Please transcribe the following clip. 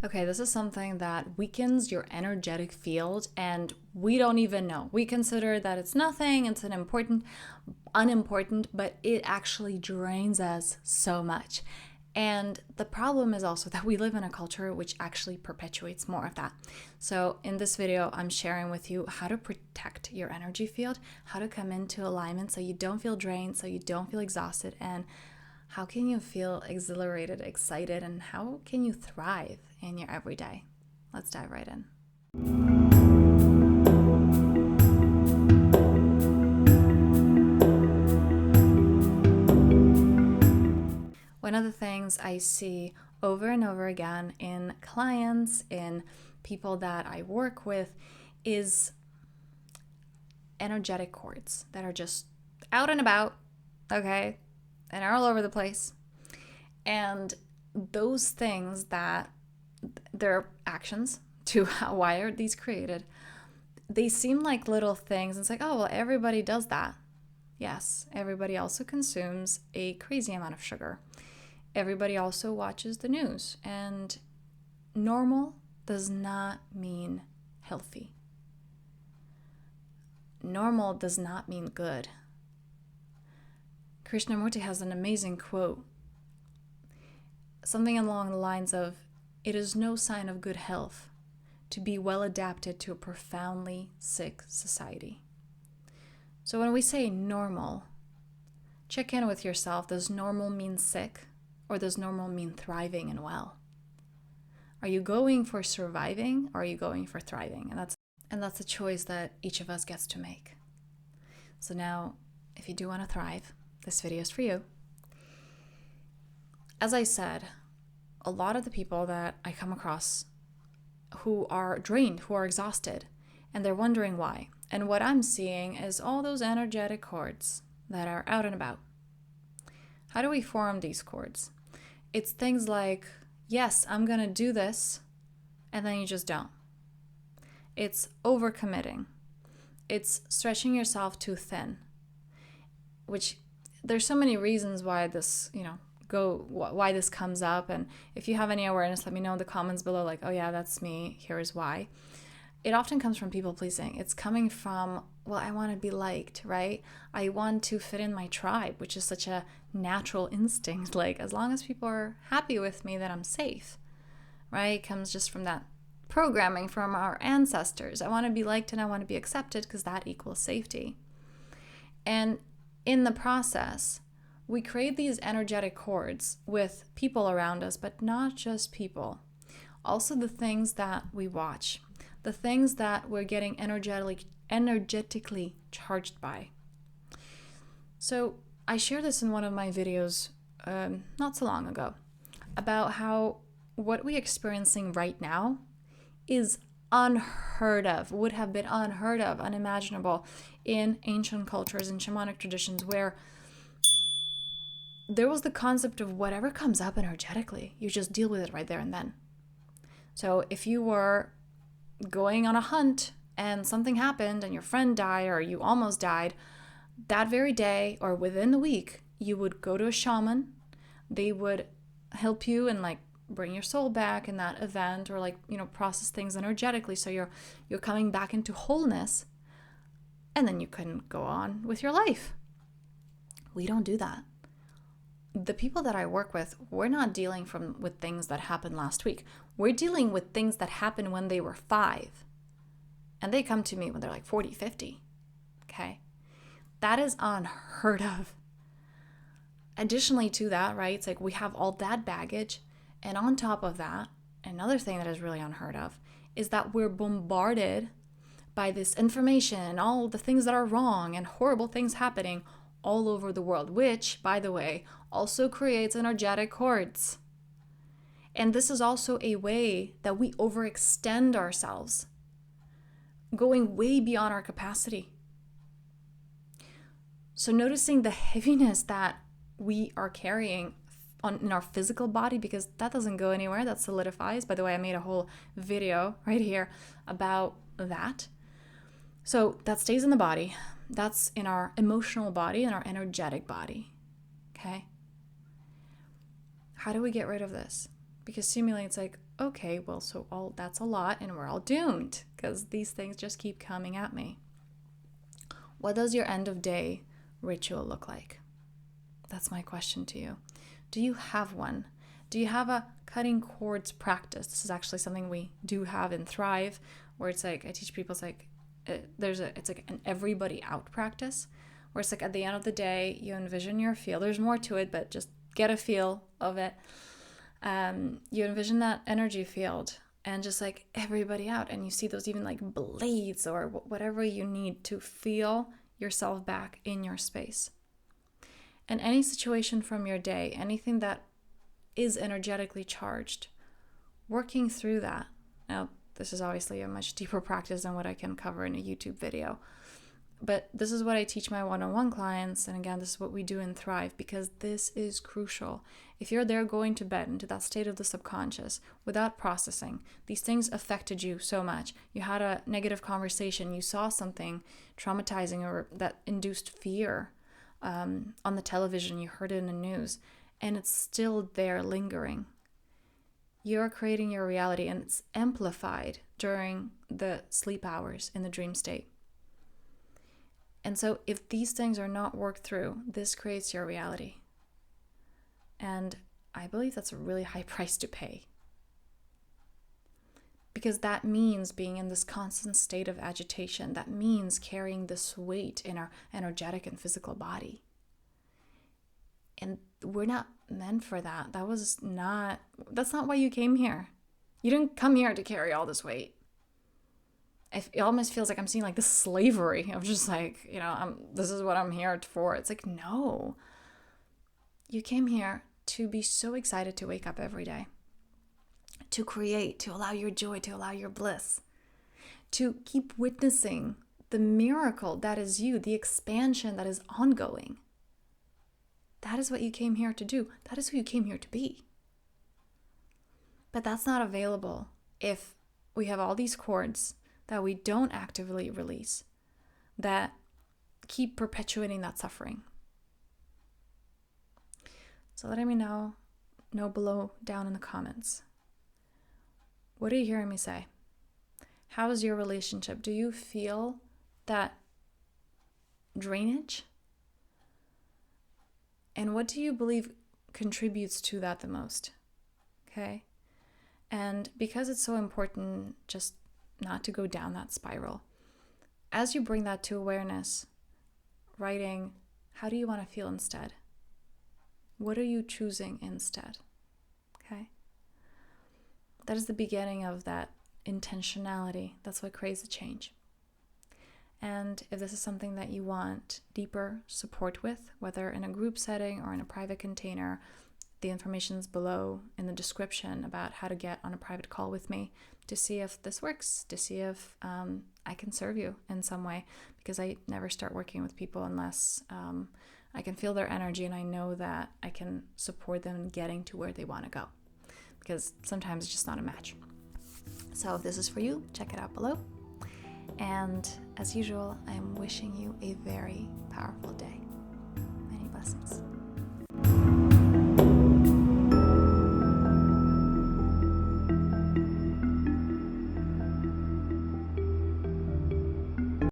Okay, this is something that weakens your energetic field and we don't even know. We consider that it's nothing, it's unimportant, but it actually drains us so much. And the problem is also that we live in a culture which actually perpetuates more of that. So, in this video, I'm sharing with you how to protect your energy field, how to come into alignment so you don't feel drained, so you don't feel exhausted, and how can you feel exhilarated, excited, and how can you thrive in your everyday? Let's dive right in. One of the things I see over and over again in clients, in people that I work with, is energetic cords that are just out and about, okay, and are all over the place. And those things that their actions to why are these created, they seem like little things. It's like, oh, well, everybody does that. Yes, everybody also consumes a crazy amount of sugar. Everybody also watches the news. And normal does not mean healthy. Normal does not mean good. Krishnamurti has an amazing quote, something along the lines of, "It is no sign of good health to be well adapted to a profoundly sick society." So when we say normal, check in with yourself. Does normal mean sick, or does normal mean thriving and well? Are you going for surviving, or are you going for thriving? And that's a choice that each of us gets to make. So now, if you do want to thrive, this video is for you. As I said, a lot of the people that I come across who are drained, who are exhausted, and they're wondering why. And what I'm seeing is all those energetic cords that are out and about. How do we form these cords? It's things like, yes, I'm going to do this, and then you just don't. It's overcommitting. It's stretching yourself too thin, which there's so many reasons why this, why this comes up. And if you have any awareness, let me know in the comments below, like, oh yeah, that's me, here's why. It often comes from people pleasing. It's coming from, well, I want to be liked, right? I want to fit in my tribe, which is such a natural instinct. Like, as long as people are happy with me, then I'm safe, right? It comes just from that programming from our ancestors. I want to be liked and I want to be accepted because that equals safety. And in the process, we create these energetic cords with people around us, but not just people. Also the things that we watch, the things that we're getting energetically charged by. So I shared this in one of my videos not so long ago about how what we're experiencing right now is unheard of, would have been unheard of, unimaginable in ancient cultures and shamanic traditions, where there was the concept of whatever comes up energetically, you just deal with it right there and then. So if you were going on a hunt and something happened and your friend died or you almost died, that very day or within the week, you would go to a shaman. They would help you and bring your soul back in that event, or process things energetically so you're coming back into wholeness, and then you can go on with your life. We don't do that. The people that I work with, we're not dealing with things that happened last week. We're dealing with things that happened when they were 5. And they come to me when they're like 40, 50. Okay? That is unheard of. Additionally to that, right, it's like we have all that baggage. And on top of that, another thing that is really unheard of is that we're bombarded by this information and all the things that are wrong and horrible things happening all over the world, which, by the way, also creates energetic cords. And this is also a way that we overextend ourselves, going way beyond our capacity. So noticing the heaviness that we are carrying in our physical body, because that doesn't go anywhere, that solidifies. By the way, I made a whole video right here about that. So that stays in the body. That's in our emotional body and our energetic body. Okay? How do we get rid of this? Because seemingly it's like, okay, well, so all that's a lot and we're all doomed because these things just keep coming at me. What does your end of day ritual look like? That's my question to you. Do you have one? Do you have a cutting cords practice? This is actually something we do have in Thrive, where it's like I teach people. It's like it's like an everybody out practice, where it's like at the end of the day you envision your field. There's more to it, but just get a feel of it. You envision that energy field and just like everybody out, and you see those even like blades or whatever you need to feel yourself back in your space. And any situation from your day, anything that is energetically charged, working through that. Now, this is obviously a much deeper practice than what I can cover in a YouTube video. But this is what I teach my one-on-one clients. And again, this is what we do in Thrive, because this is crucial. If you're there going to bed into that state of the subconscious without processing, these things affected you so much. You had a negative conversation, you saw something traumatizing or that induced fear on the television, you heard it in the news, and it's still there lingering. You're creating your reality, and it's amplified during the sleep hours in the dream state. And so if these things are not worked through, this creates your reality. And I believe that's a really high price to pay. Because that means being in this constant state of agitation. That means carrying this weight in our energetic and physical body. And we're not meant for that. That's not why you came here. You didn't come here to carry all this weight. It almost feels like I'm seeing like this slavery of just like, this is what I'm here for. It's like, no. You came here to be so excited to wake up every day, to create, to allow your joy, to allow your bliss, to keep witnessing the miracle that is you, the expansion that is ongoing. That is what you came here to do. That is who you came here to be. But that's not available if we have all these cords that we don't actively release, that keep perpetuating that suffering. So let me know below down in the comments. What are you hearing me say? How is your relationship? Do you feel that drainage? And what do you believe contributes to that the most? Okay? And because it's so important just not to go down that spiral, as you bring that to awareness, writing, how do you want to feel instead? What are you choosing instead? Okay? That is the beginning of that intentionality. That's what creates the change. And if this is something that you want deeper support with, whether in a group setting or in a private container, the information is below in the description about how to get on a private call with me to see if this works, to see if I can serve you in some way, because I never start working with people unless I can feel their energy and I know that I can support them in getting to where they want to go, because sometimes it's just not a match. So if this is for you, check it out below. And as usual, I'm wishing you a very powerful